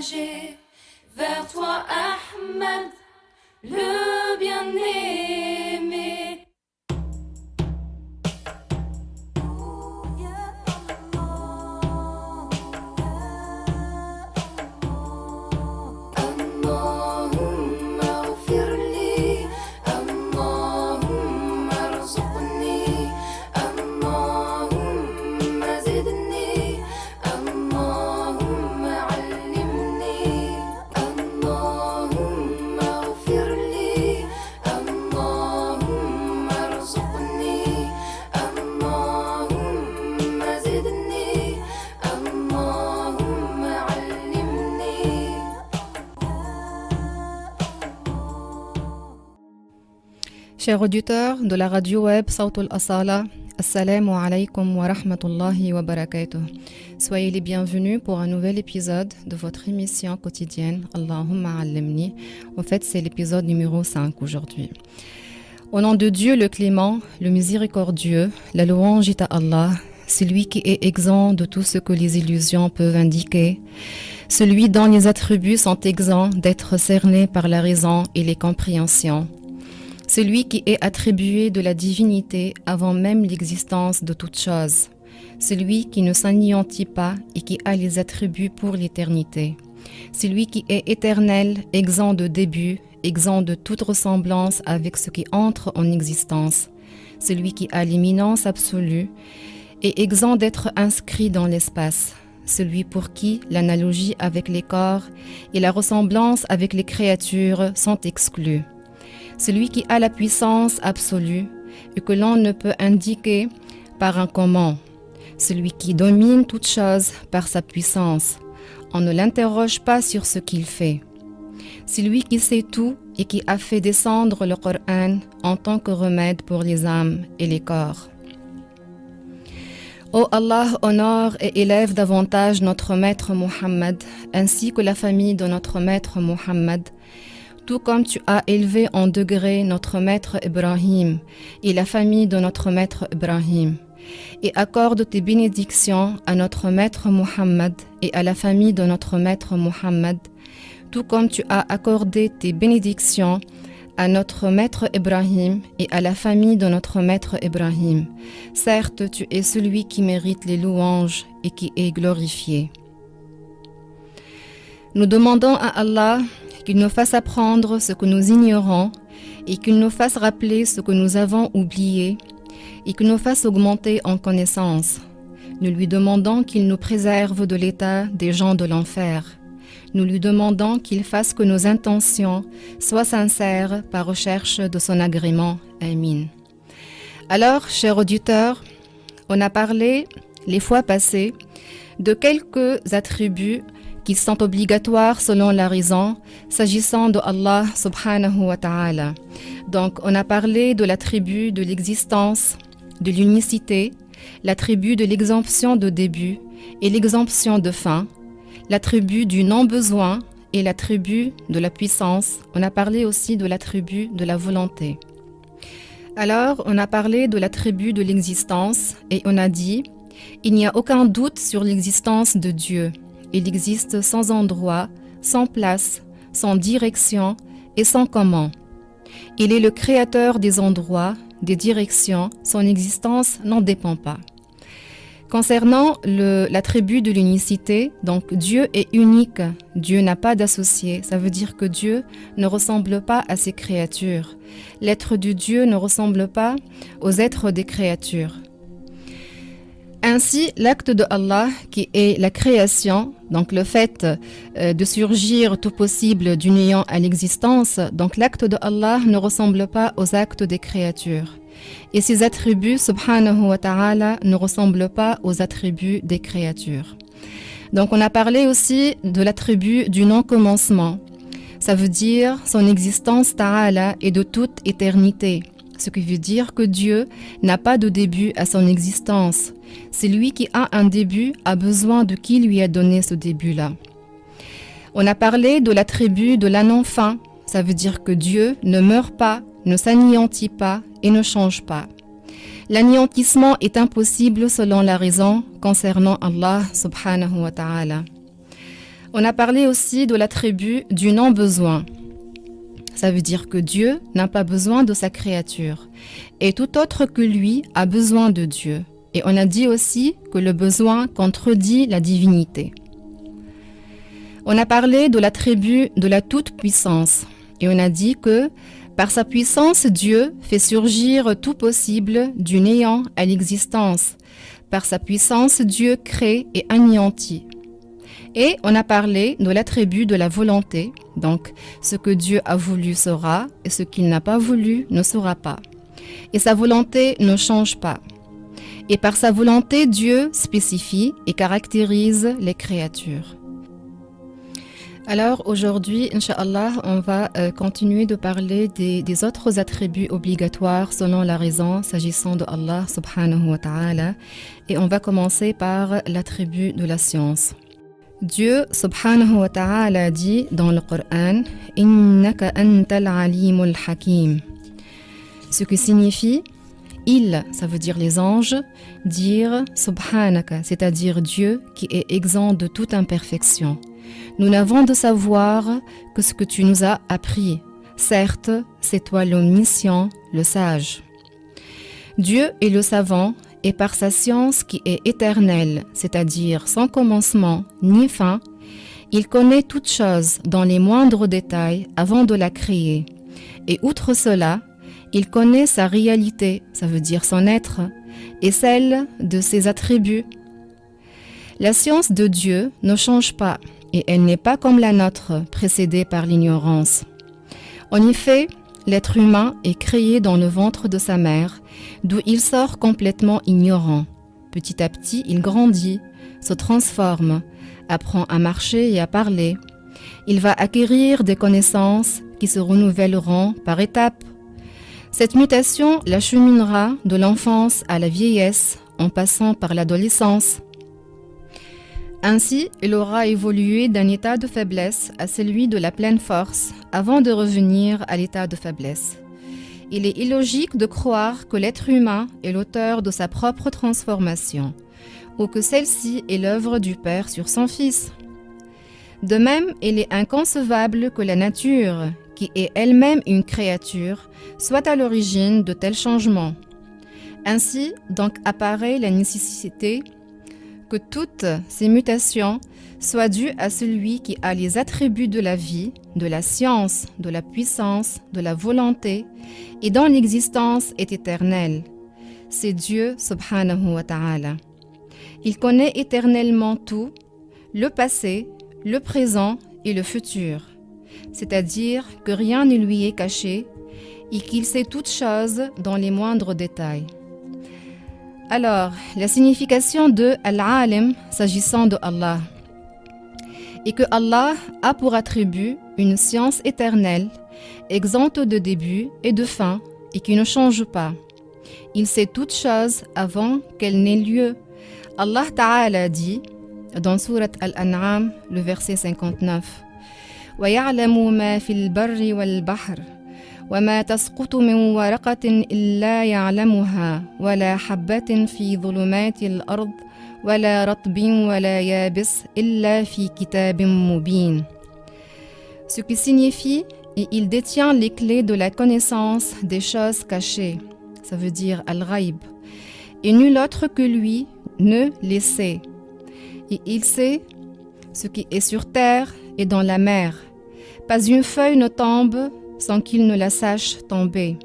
nager vers toi, Ahmed, le bien-aimé. Chers auditeurs de la radio web Sawtul Asala, Assalamu alaikum wa rahmatullahi wa barakatuh. Soyez les bienvenus pour un nouvel épisode de votre émission quotidienne Allahumma allimni. En fait, c'est l'épisode numéro 5 aujourd'hui. Au nom de Dieu le clément, le miséricordieux, la louange est à Allah, celui qui est exempt de tout ce que les illusions peuvent indiquer, celui dont les attributs sont exempts d'être cernés par la raison et les compréhensions. Celui qui est attribué de la divinité avant même l'existence de toute chose. Celui qui ne s'anéantit pas et qui a les attributs pour l'éternité. Celui qui est éternel, exempt de début, exempt de toute ressemblance avec ce qui entre en existence. Celui qui a l'imminence absolue et exempt d'être inscrit dans l'espace. Celui pour qui l'analogie avec les corps et la ressemblance avec les créatures sont exclus. Celui qui a la puissance absolue et que l'on ne peut indiquer par un comment. Celui qui domine toute chose par sa puissance. On ne l'interroge pas sur ce qu'il fait. Celui qui sait tout et qui a fait descendre le Coran en tant que remède pour les âmes et les corps. Ô Allah, honore et élève davantage notre maître Muhammad, ainsi que la famille de notre maître Muhammad, tout comme tu as élevé en degré notre maître Ibrahim et la famille de notre maître Ibrahim, et accorde tes bénédictions à notre maître Muhammad et à la famille de notre maître Muhammad, tout comme tu as accordé tes bénédictions à notre maître Ibrahim et à la famille de notre maître Ibrahim. Certes, tu es celui qui mérite les louanges et qui est glorifié. Nous demandons à Allah qu'il nous fasse apprendre ce que nous ignorons et qu'il nous fasse rappeler ce que nous avons oublié et qu'il nous fasse augmenter en connaissance. Nous lui demandons qu'il nous préserve de l'état des gens de l'enfer. Nous lui demandons qu'il fasse que nos intentions soient sincères par recherche de son agrément. Amin. Alors, chers auditeurs, on a parlé les fois passées de quelques attributs qui sont obligatoires selon la raison, s'agissant de Allah subhanahu wa ta'ala. Donc, on a parlé de l'attribut de l'existence, de l'unicité, l'attribut de l'exemption de début et l'exemption de fin, l'attribut du non-besoin et l'attribut de la puissance. On a parlé aussi de l'attribut de la volonté. Alors, on a parlé de l'attribut de l'existence et on a dit, il n'y a aucun doute sur l'existence de Dieu. Il existe sans endroit, sans place, sans direction et sans comment. Il est le créateur des endroits, des directions, son existence n'en dépend pas. Concernant l'attribut de l'unicité, donc Dieu est unique, Dieu n'a pas d'associé, ça veut dire que Dieu ne ressemble pas à ses créatures. L'être de Dieu ne ressemble pas aux êtres des créatures. Ainsi, l'acte de Allah, qui est la création, donc le fait de surgir tout possible du néant à l'existence, donc l'acte de Allah ne ressemble pas aux actes des créatures. Et ses attributs, subhanahu wa ta'ala, ne ressemblent pas aux attributs des créatures. Donc on a parlé aussi de l'attribut du non-commencement. Ça veut dire son existence ta'ala est de toute éternité. Ce qui veut dire que Dieu n'a pas de début à son existence. C'est lui qui a un début, a besoin de qui lui a donné ce début-là. On a parlé de l'attribut de la non-fin. Ça veut dire que Dieu ne meurt pas, ne s'anéantit pas et ne change pas. L'anéantissement est impossible selon la raison concernant Allah subhanahu wa ta'ala. On a parlé aussi de l'attribut du non-besoin. Ça veut dire que Dieu n'a pas besoin de sa créature et tout autre que lui a besoin de Dieu. Et on a dit aussi que le besoin contredit la divinité. On a parlé de l'attribut de la toute-puissance et on a dit que par sa puissance, Dieu fait surgir tout possible du néant à l'existence. Par sa puissance, Dieu crée et anéantit. Et on a parlé de l'attribut de la volonté. Donc, ce que Dieu a voulu sera et ce qu'il n'a pas voulu ne sera pas. Et sa volonté ne change pas. Et par sa volonté, Dieu spécifie et caractérise les créatures. Alors aujourd'hui, Inch'Allah, on va continuer de parler des autres attributs obligatoires selon la raison s'agissant de Allah subhanahu wa ta'ala. Et on va commencer par l'attribut de la science. Dieu subhanahu wa ta'ala dit dans le Coran « Innaka antal alimul hakim » ce qui signifie « il », ça veut dire les anges, dire « subhanaka », c'est-à-dire Dieu qui est exempt de toute imperfection. Nous n'avons de savoir que ce que tu nous as appris. Certes, c'est toi l'omniscient, le sage. Dieu est le savant et par sa science qui est éternelle, c'est-à-dire sans commencement ni fin, il connaît toute chose dans les moindres détails avant de la créer. Et outre cela, il connaît sa réalité, ça veut dire son être, et celle de ses attributs. La science de Dieu ne change pas. Et elle n'est pas comme la nôtre, précédée par l'ignorance. En effet, l'être humain est créé dans le ventre de sa mère, d'où il sort complètement ignorant. Petit à petit, il grandit, se transforme, apprend à marcher et à parler. Il va acquérir des connaissances qui se renouvelleront par étapes. Cette mutation l'acheminera de l'enfance à la vieillesse, en passant par l'adolescence. Ainsi, il aura évolué d'un état de faiblesse à celui de la pleine force avant de revenir à l'état de faiblesse. Il est illogique de croire que l'être humain est l'auteur de sa propre transformation ou que celle-ci est l'œuvre du Père sur son Fils. De même, il est inconcevable que la nature, qui est elle-même une créature, soit à l'origine de tels changements. Ainsi, donc, apparaît la nécessité que toutes ces mutations soient dues à celui qui a les attributs de la vie, de la science, de la puissance, de la volonté et dont l'existence est éternelle. C'est Dieu subhanahu wa ta'ala. Il connaît éternellement tout, le passé, le présent et le futur. C'est-à-dire que rien ne lui est caché et qu'il sait toutes choses dans les moindres détails. Alors, la signification de Al-Alim s'agissant de Allah est que Allah a pour attribut une science éternelle, exempte de début et de fin et qui ne change pas. Il sait toutes choses avant qu'elles n'aient lieu. Allah Ta'ala dit dans Sourate Al-An'am, le verset 59 « Wa ya'lamu ma fil barri wal bahr » وما تسقط من ورقة إلا يعلمها ولا حبة في ظلمات الأرض ولا رطب ولا يابس إلا في كتاب مبين. Ce qui signifie et il détient les clés de la connaissance des choses cachées. Ça veut dire al-ghaib. Et nul autre que lui ne les sait. Et il sait ce qui est sur terre et dans la mer. Pas une feuille ne tombe sans qu'il ne la sache tomber.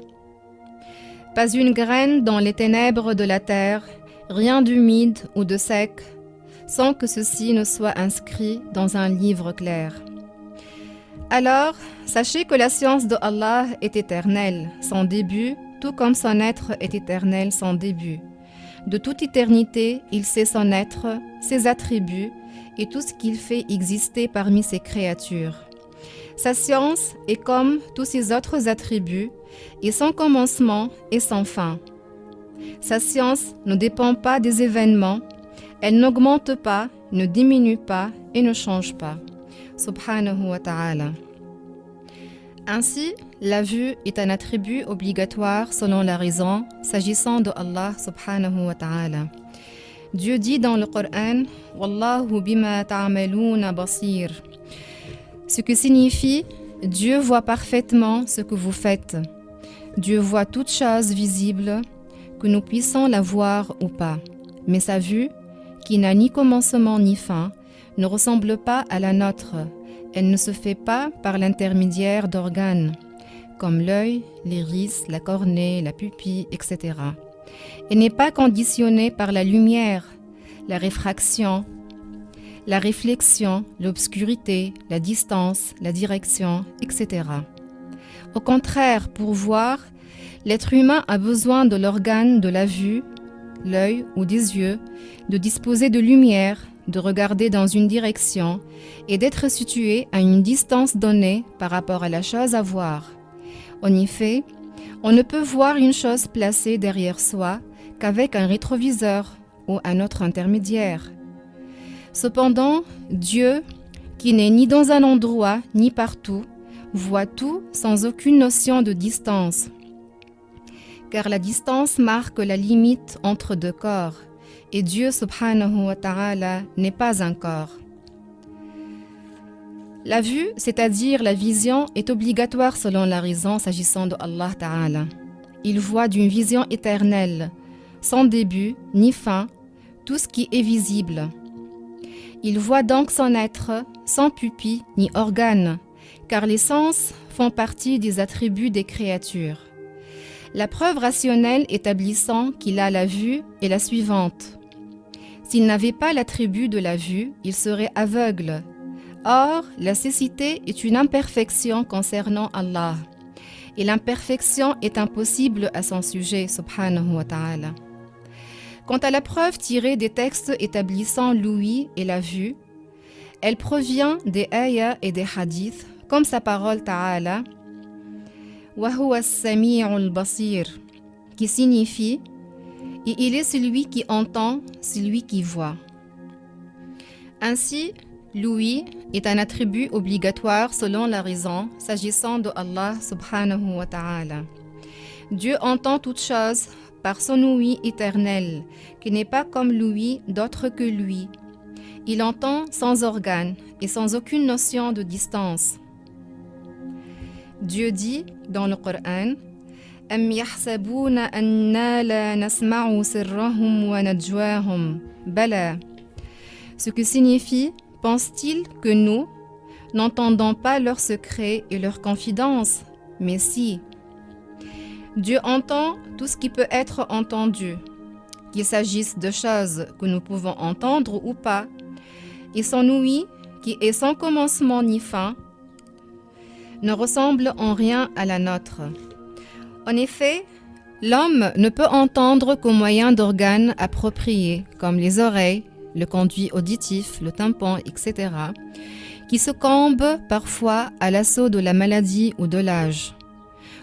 Pas une graine dans les ténèbres de la terre, rien d'humide ou de sec, sans que ceci ne soit inscrit dans un livre clair. Alors, sachez que la science de Allah est éternelle, sans début, tout comme son être est éternel sans début. De toute éternité, il sait son être, ses attributs et tout ce qu'il fait exister parmi ses créatures. Sa science est comme tous ses autres attributs, et sans commencement et sans fin. Sa science ne dépend pas des événements, elle n'augmente pas, ne diminue pas et ne change pas. Subhanahu wa ta'ala. Ainsi, la vue est un attribut obligatoire selon la raison, s'agissant de Allah subhanahu wa ta'ala. Dieu dit dans le Coran « Wallahu bima ta'amalouna basir » ce que signifie « Dieu voit parfaitement ce que vous faites ». Dieu voit toute chose visible, que nous puissions la voir ou pas. Mais sa vue, qui n'a ni commencement ni fin, ne ressemble pas à la nôtre. Elle ne se fait pas par l'intermédiaire d'organes, comme l'œil, l'iris, la cornée, la pupille, etc. Elle n'est pas conditionnée par la lumière, la réfraction, la réflexion, l'obscurité, la distance, la direction, etc. Au contraire, pour voir, l'être humain a besoin de l'organe de la vue, l'œil ou des yeux, de disposer de lumière, de regarder dans une direction et d'être situé à une distance donnée par rapport à la chose à voir. En effet, on ne peut voir une chose placée derrière soi qu'avec un rétroviseur ou un autre intermédiaire. Cependant, Dieu, qui n'est ni dans un endroit ni partout, voit tout sans aucune notion de distance. Car la distance marque la limite entre deux corps, et Dieu subhanahu wa ta'ala n'est pas un corps. La vue, c'est-à-dire la vision, est obligatoire selon la raison s'agissant de Allah ta'ala. Il voit d'une vision éternelle, sans début ni fin, tout ce qui est visible. Il voit donc son être sans pupille ni organe, car les sens font partie des attributs des créatures. La preuve rationnelle établissant qu'il a la vue est la suivante. S'il n'avait pas l'attribut de la vue, il serait aveugle. Or, la cécité est une imperfection concernant Allah, et l'imperfection est impossible à son sujet, subhanahu wa ta'ala. Quant à la preuve tirée des textes établissant l'ouïe et la vue, elle provient des ayats et des hadiths, comme sa parole ta'ala, wa huwa as-sami'ul basir, qui signifie « et il est celui qui entend, celui qui voit ». Ainsi, l'ouïe est un attribut obligatoire selon la raison s'agissant de Allah subhanahu wa ta'ala. Dieu entend toutes choses par son ouïe éternel, qui n'est pas comme l'ouïe d'autre que lui. Il entend sans organe et sans aucune notion de distance. Dieu dit dans le Coran « Am yahsabuna anna la nasma'u sirrahum wa najwahum bala » ce que signifie « Pense-t-il que nous n'entendons pas leurs secrets et leurs confidences ?» Mais si. Dieu entend tout ce qui peut être entendu, qu'il s'agisse de choses que nous pouvons entendre ou pas, et son ouïe, qui est sans commencement ni fin, ne ressemble en rien à la nôtre. En effet, l'homme ne peut entendre qu'au moyen d'organes appropriés, comme les oreilles, le conduit auditif, le tympan, etc., qui succombent parfois à l'assaut de la maladie ou de l'âge.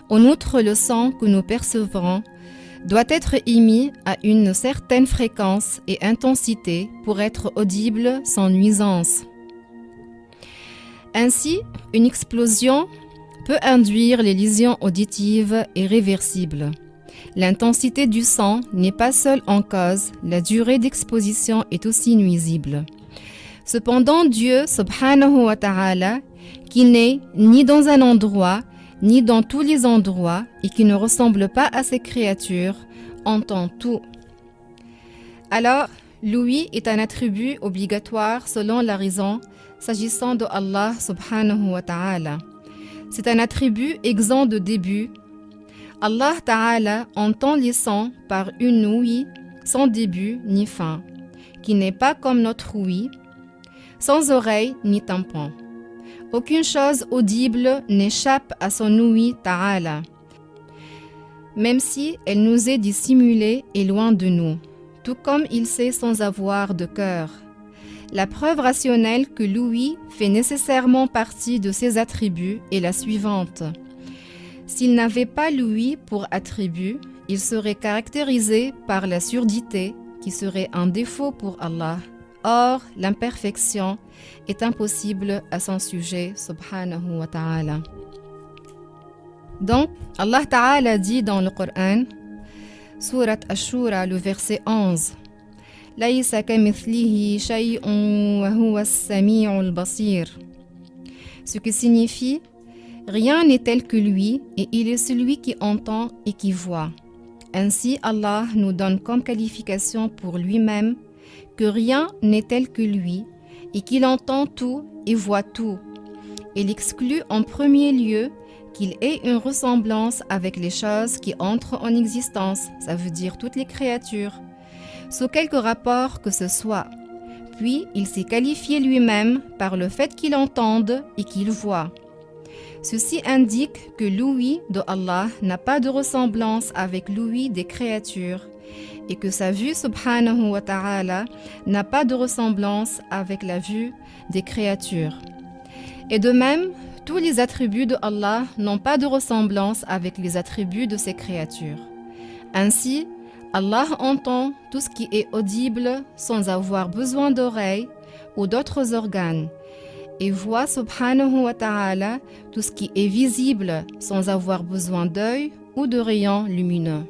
En outre, le son que nous percevrons doit être émis à une certaine fréquence et intensité pour être audible sans nuisance. Ainsi, une explosion peut induire les lésions auditives irréversibles. L'intensité du son n'est pas seule en cause, la durée d'exposition est aussi nuisible. Cependant, Dieu, subhanahu wa ta'ala, qui n'est ni dans un endroit, ni dans tous les endroits, et qui ne ressemble pas à ses créatures, entend tout. Alors, l'ouïe est un attribut obligatoire selon la raison, s'agissant de Allah subhanahu wa ta'ala. C'est un attribut exempt de début. Allah ta'ala entend les sons par une ouïe sans début ni fin, qui n'est pas comme notre ouïe, sans oreille ni tympan. Aucune chose audible n'échappe à son ouïe ta'ala, même si elle nous est dissimulée et loin de nous, tout comme il sait sans avoir de cœur. La preuve rationnelle que l'ouïe fait nécessairement partie de ses attributs est la suivante. S'il n'avait pas l'ouïe pour attribut, il serait caractérisé par la surdité qui serait un défaut pour Allah. Or, l'imperfection est impossible à son sujet, subhanahu wa ta'ala. Donc, Allah ta'ala dit dans le Coran, Surat Ash-Shura, le verset 11, ليس كمثله شيء وهو السميع البصير. Ce qui signifie rien n'est tel que lui et il est celui qui entend et qui voit. Ainsi, Allah nous donne comme qualification pour lui-même que rien n'est tel que lui et qu'il entend tout et voit tout. Il exclut en premier lieu qu'il ait une ressemblance avec les choses qui entrent en existence, ça veut dire toutes les créatures, sous quelque rapport que ce soit. Puis, il s'est qualifié lui-même par le fait qu'il entende et qu'il voit. Ceci indique que l'ouïe de Allah n'a pas de ressemblance avec l'ouïe des créatures et que sa vue subhanahu wa ta'ala n'a pas de ressemblance avec la vue des créatures. Et de même, tous les attributs de Allah n'ont pas de ressemblance avec les attributs de ses créatures. Ainsi, Allah entend tout ce qui est audible sans avoir besoin d'oreilles ou d'autres organes et voit subhanahu wa ta'ala tout ce qui est visible sans avoir besoin d'œil ou de rayons lumineux.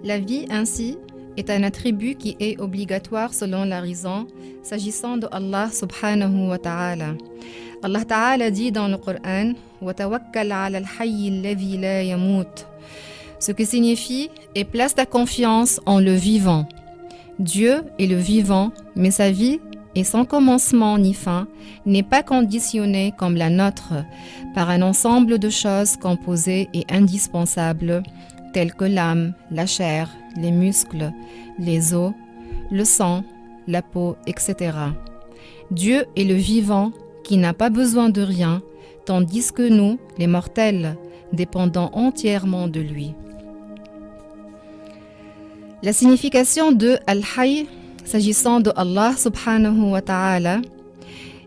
La vie ainsi est un attribut qui est obligatoire selon la raison s'agissant de Allah subhanahu wa ta'ala. Allah ta'ala dit dans le Coran wa tawakkal 'ala al-hayy alladhi la yamut, ce qui signifie et place ta confiance en le vivant. Dieu est le vivant, mais sa vie et sans commencement ni fin n'est pas conditionnée comme la nôtre par un ensemble de choses composées et indispensables telles que l'âme, la chair, les muscles, les os, le sang, la peau, etc. Dieu est le vivant qui n'a pas besoin de rien, tandis que nous, les mortels, dépendons entièrement de lui. La signification de Al-Hayy, s'agissant de Allah subhanahu wa ta'ala,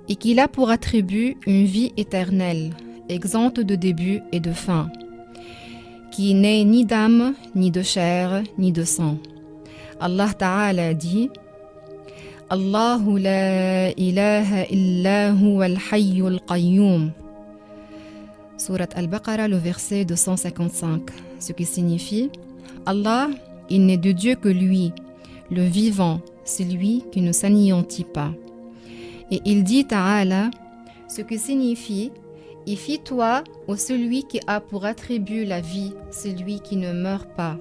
est qu'il a pour attribut une vie éternelle, exempte de début et de fin, qui n'est ni d'âme, ni de chair, ni de sang. Allah ta'ala dit « Allahu la ilaha illa huwa al-hayyul qayyum » Surat Al-Baqarah, le verset 255, ce qui signifie « Allah, il n'est de Dieu que lui, le vivant, celui qui ne s'anéantit pas. » Et il dit Ta'ala, ce qui signifie « Et fie-toi au celui qui a pour attribut la vie, celui qui ne meurt pas. »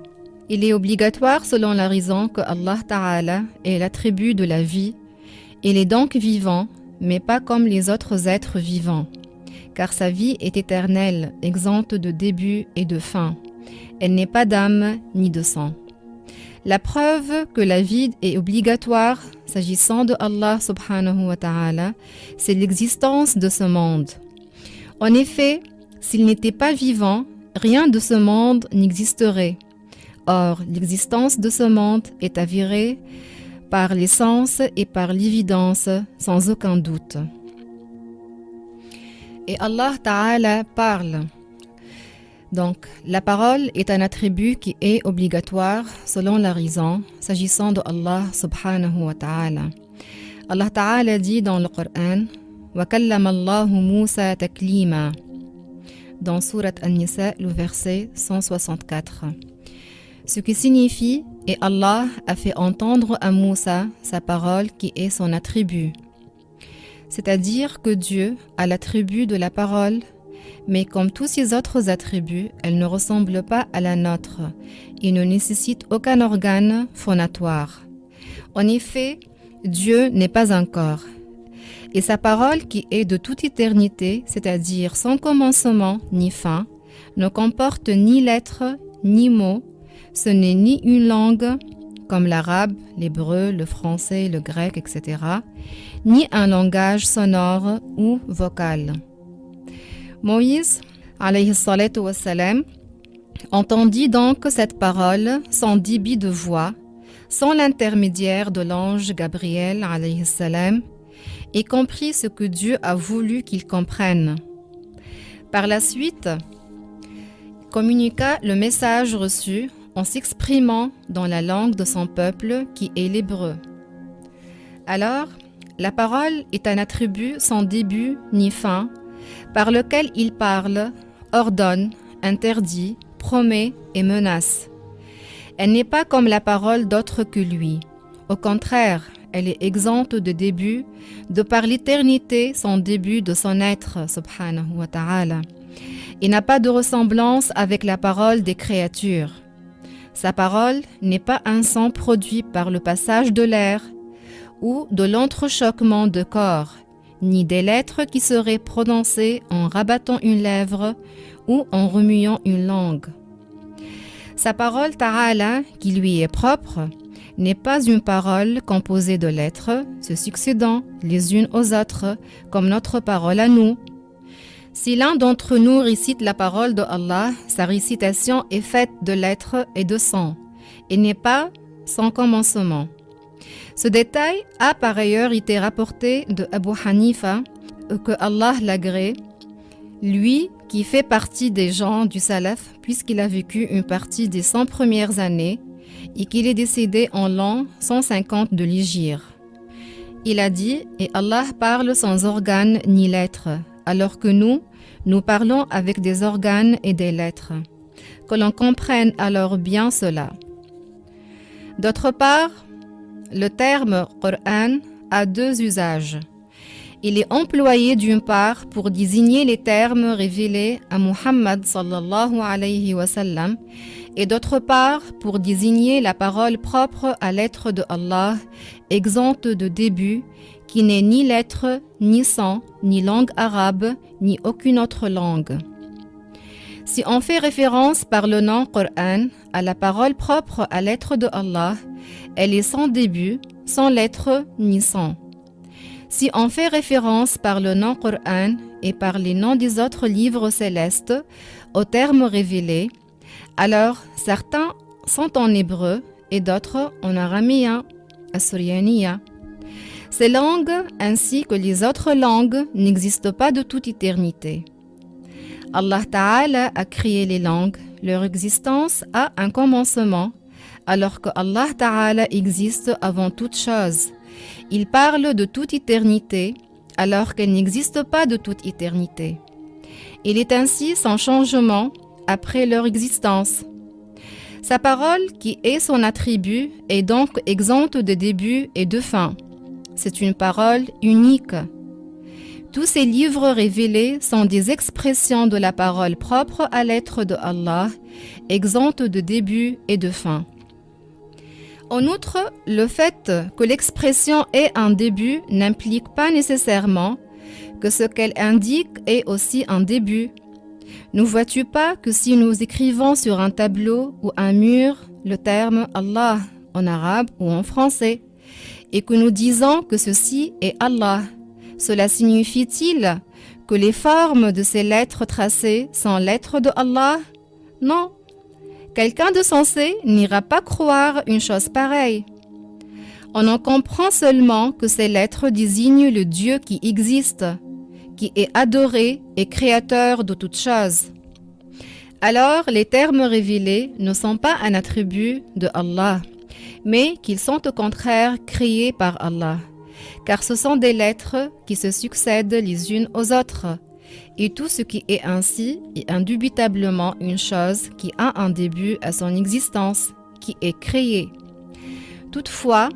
Il est obligatoire selon la raison que Allah Ta'ala est l'attribut de la vie. Il est donc vivant, mais pas comme les autres êtres vivants, car sa vie est éternelle, exempte de début et de fin. Elle n'est pas d'âme ni de sang. La preuve que la vie est obligatoire s'agissant de Allah subhanahu wa ta'ala, c'est l'existence de ce monde. En effet, s'il n'était pas vivant, rien de ce monde n'existerait. Or, l'existence de ce monde est avérée par l'essence et par l'évidence, sans aucun doute. Et Allah Ta'ala parle. Donc, la parole est un attribut qui est obligatoire selon la raison, s'agissant de Allah subhanahu wa ta'ala. Allah Ta'ala dit dans le Coran « Wa kallama Allahu Musa taklima » dans Surat An-Nisa, le verset 164. Ce qui signifie « Et Allah a fait entendre à Moussa sa parole qui est son attribut ». C'est-à-dire que Dieu a l'attribut de la parole, mais comme tous ses autres attributs, elle ne ressemble pas à la nôtre et ne nécessite aucun organe phonatoire. En effet, Dieu n'est pas un corps. Et sa parole qui est de toute éternité, c'est-à-dire sans commencement ni fin, ne comporte ni lettres ni mots. Ce n'est ni une langue comme l'arabe, l'hébreu, le français, le grec, etc., ni un langage sonore ou vocal. Moïse, alayhi salatu wassalam, entendit donc cette parole sans débit de voix, sans l'intermédiaire de l'ange Gabriel, alayhi salam, et comprit ce que Dieu a voulu qu'il comprenne. Par la suite, communiqua le message reçu en s'exprimant dans la langue de son peuple qui est l'hébreu. Alors, la parole est un attribut sans début ni fin, par lequel il parle, ordonne, interdit, promet et menace. Elle n'est pas comme la parole d'autre que lui. Au contraire, elle est exempte de début, de par l'éternité, son début de son être, subhanahu wa ta'ala, et n'a pas de ressemblance avec la parole des créatures. Sa parole n'est pas un son produit par le passage de l'air ou de l'entrechoquement de corps, ni des lettres qui seraient prononcées en rabattant une lèvre ou en remuant une langue. Sa parole ta'ala, qui lui est propre, n'est pas une parole composée de lettres se succédant les unes aux autres comme notre parole à nous. Si l'un d'entre nous récite la parole de Allah, sa récitation est faite de lettres et de sons et n'est pas sans commencement. Ce détail a par ailleurs été rapporté de Abu Hanifa, que Allah l'agrée, lui qui fait partie des gens du Salaf puisqu'il a vécu une partie des 100 premières années et qu'il est décédé en l'an 150 de l'Hégire. Il a dit « Et Allah parle sans organes ni lettres, alors que nous parlons avec des organes et des lettres. Que l'on comprenne alors bien cela. » D'autre part, le terme « Qur'an » a deux usages. Il est employé d'une part pour désigner les termes révélés à Muhammad sallallahu alayhi wa sallam et d'autre part pour désigner la parole propre à l'être de Allah, exempte de début, qui n'est ni lettre, ni son, ni langue arabe, ni aucune autre langue. Si on fait référence par le nom Qur'an à la parole propre à l'être de Allah, elle est sans début, sans lettre, ni son. Si on fait référence par le nom Qur'an et par les noms des autres livres célestes aux termes révélés, alors certains sont en hébreu et d'autres en araméen, assyrianiya. Ces langues, ainsi que les autres langues, n'existent pas de toute éternité. Allah Ta'ala a créé les langues, leur existence a un commencement, alors que Allah Ta'ala existe avant toute chose. Il parle de toute éternité, alors qu'elle n'existe pas de toute éternité. Il est ainsi sans changement après leur existence. Sa parole, qui est son attribut, est donc exempte de début et de fin. C'est une parole unique. Tous ces livres révélés sont des expressions de la parole propre à l'être de Allah, exempte de début et de fin. En outre, le fait que l'expression ait un début n'implique pas nécessairement que ce qu'elle indique ait aussi un début. Ne vois-tu pas que si nous écrivons sur un tableau ou un mur le terme Allah en arabe ou en français et que nous disons que ceci est Allah, cela signifie-t-il que les formes de ces lettres tracées sont lettres de Allah? Non. Quelqu'un de sensé n'ira pas croire une chose pareille. On en comprend seulement que ces lettres désignent le Dieu qui existe, qui est adoré et créateur de toutes choses. Alors, les termes révélés ne sont pas un attribut de Allah, mais qu'ils sont au contraire créés par Allah, car ce sont des lettres qui se succèdent les unes aux autres. Et tout ce qui est ainsi est indubitablement une chose qui a un début à son existence, qui est créée. Toutefois,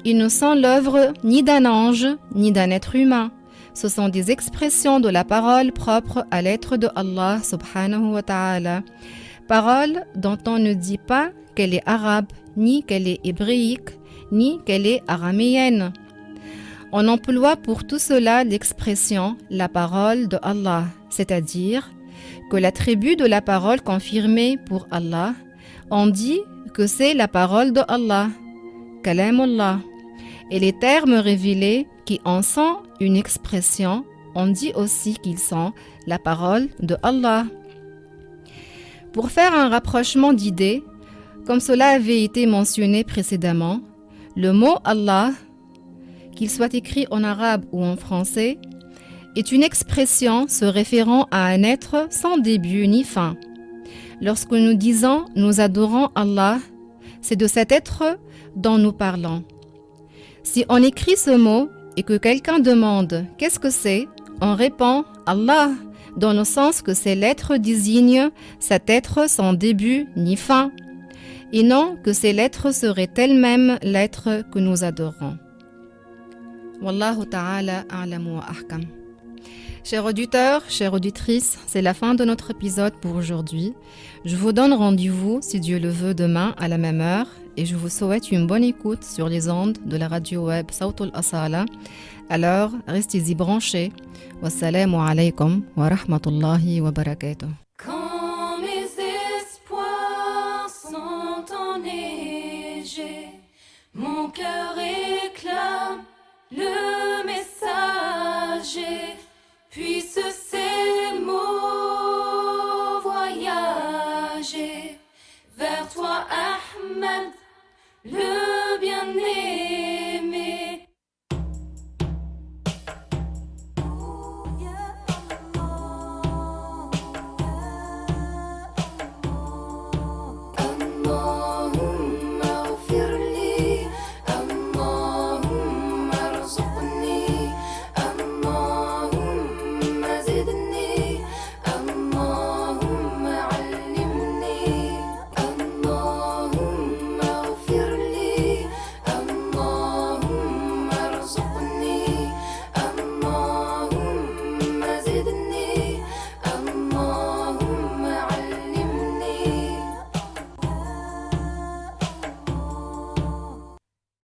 ils ne sont l'œuvre ni d'un ange, ni d'un être humain. Ce sont des expressions de la parole propre à l'être de Allah subhanahu wa ta'ala, parole dont on ne dit pas qu'elle est arabe, ni qu'elle est hébraïque, ni qu'elle est araméenne. On emploie pour tout cela l'expression « la parole de Allah », c'est-à-dire que l'attribut de la parole confirmée pour Allah, on dit que c'est la parole de Allah, « kalamullah », et les termes révélés qui en sont une expression, on dit aussi qu'ils sont la parole de Allah. Pour faire un rapprochement d'idées, comme cela avait été mentionné précédemment, le mot Allah, qu'il soit écrit en arabe ou en français, est une expression se référant à un être sans début ni fin. Lorsque nous disons « nous adorons Allah », c'est de cet être dont nous parlons. Si on écrit ce mot et que quelqu'un demande « qu'est-ce que c'est ?», on répond « Allah », dans le sens que ces lettres désignent cet être sans début ni fin. et non que ces lettres seraient elles-mêmes l'être que nous adorons. Wallahu ta'ala a'lamu wa ahkam. Chers auditeurs, chères auditrices, c'est la fin de notre épisode pour aujourd'hui. Je vous donne rendez-vous, si Dieu le veut, demain à la même heure et je vous souhaite une bonne écoute sur les ondes de la radio web Sawtul Asala. Alors, restez-y branchés. Wassalamu alaikum wa rahmatullahi wa barakatuh.